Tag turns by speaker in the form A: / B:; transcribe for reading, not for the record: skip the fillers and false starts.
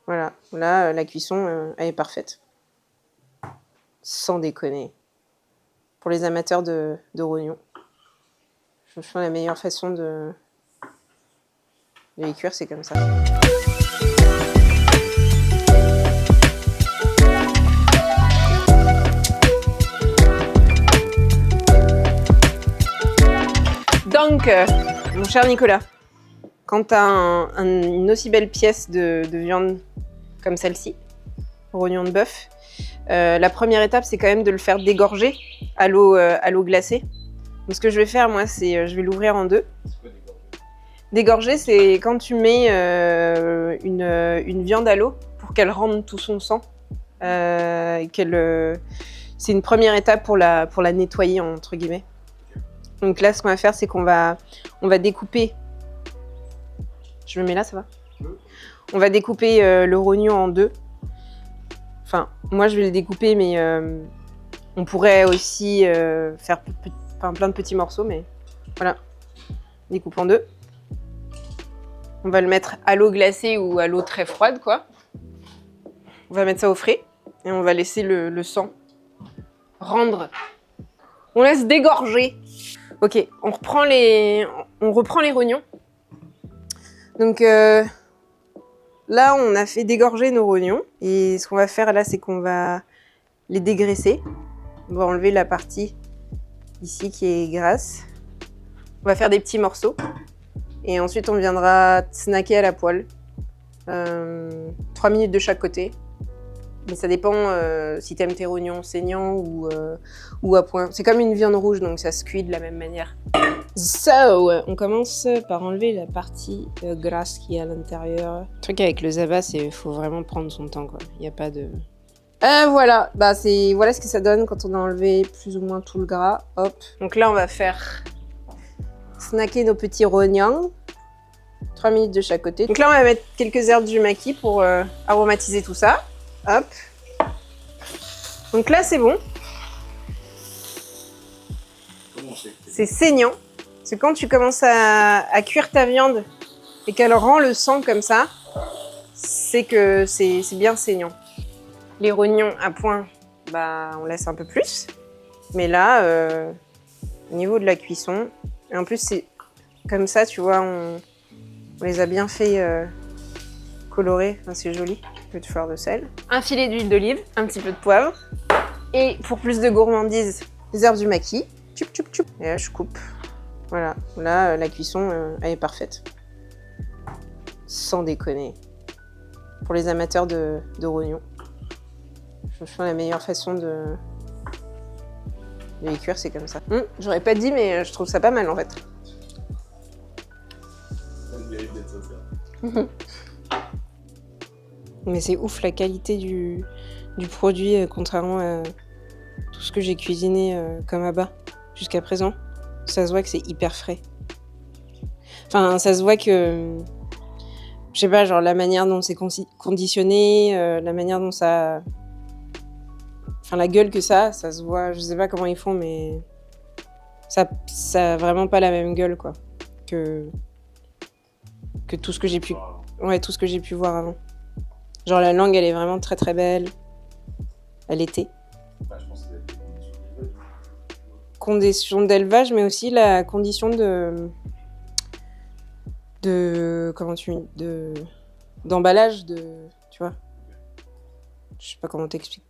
A: Voilà, là, la cuisson, elle est parfaite. Sans déconner. Pour les amateurs de rognons. Franchement, la meilleure façon de les cuire, c'est comme ça. Donc, mon cher Nicolas, quand tu as une aussi belle pièce de viande comme celle-ci, rognon de bœuf, la première étape, c'est quand même de le faire dégorger à l'eau glacée. Donc, ce que je vais faire, moi, c'est je vais l'ouvrir en deux.
B: C'est quoi dégorger?
A: Dégorger, c'est quand tu mets une viande à l'eau pour qu'elle rende tout son sang. C'est une première étape pour la nettoyer, entre guillemets. Donc là, ce qu'on va faire, c'est qu'on va découper. Je le mets là, ça va? On va découper le rognon en deux. Enfin, moi, je vais le découper, mais on pourrait aussi faire plein de petits morceaux, mais voilà. Découpe en deux. On va le mettre à l'eau glacée ou à l'eau très froide, quoi. On va mettre ça au frais et on va laisser le sang rendre. On laisse dégorger. Ok, on reprend les rognons. Donc là, on a fait dégorger nos rognons. Et ce qu'on va faire là, c'est qu'on va les dégraisser. On va enlever la partie ici qui est grasse. On va faire des petits morceaux. Et ensuite, on viendra snacker à la poêle. 3 minutes de chaque côté. Mais ça dépend si t'aimes tes rognons saignants ou à point. C'est comme une viande rouge, donc ça se cuit de la même manière. So, on commence par enlever la partie grasse qui est à l'intérieur. Le truc avec le zaba, c'est qu'il faut vraiment prendre son temps, quoi. Il n'y a pas de... voilà, voilà ce que ça donne quand on a enlevé plus ou moins tout le gras. Hop. Donc là, on va faire snacker nos petits rognons. 3 minutes de chaque côté. Donc là, on va mettre quelques herbes du maquis pour aromatiser tout ça. Hop. Donc là, c'est bon. C'est saignant. C'est quand tu commences à cuire ta viande et qu'elle rend le sang comme ça, c'est que c'est bien saignant. Les rognons à point, on laisse un peu plus. Mais là, au niveau de la cuisson, et en plus, c'est comme ça, tu vois, on les a bien fait colorer. Enfin, c'est joli. Un peu de fleur de sel, un filet d'huile d'olive, un petit peu de poivre. Et pour plus de gourmandise, les herbes du maquis. Tchoup, tchoup, tchoup. Et là, je coupe. Voilà. Là, la cuisson, elle est parfaite. Sans déconner. Pour les amateurs de rognons. Franchement, la meilleure façon de les cuire, c'est comme ça. J'aurais pas dit, mais je trouve ça pas mal, en fait.
B: Ça mérite d'être sincère.
A: Mais c'est ouf la qualité du produit, contrairement à tout ce que j'ai cuisiné comme à bas jusqu'à présent. Ça se voit que c'est hyper frais. Enfin, ça se voit que, je sais pas, genre la manière dont c'est conditionné, la manière dont ça... Enfin, la gueule que ça se voit, je sais pas comment ils font, mais ça a vraiment pas la même gueule, quoi, que tout ce que j'ai pu... Ouais, tout ce que j'ai pu voir avant. Genre la langue, elle est vraiment très très belle. Elle était.
B: Je pense que ça doit être des
A: Conditions d'élevage, mais aussi la condition d'emballage, tu vois. Je sais pas comment t'expliquer.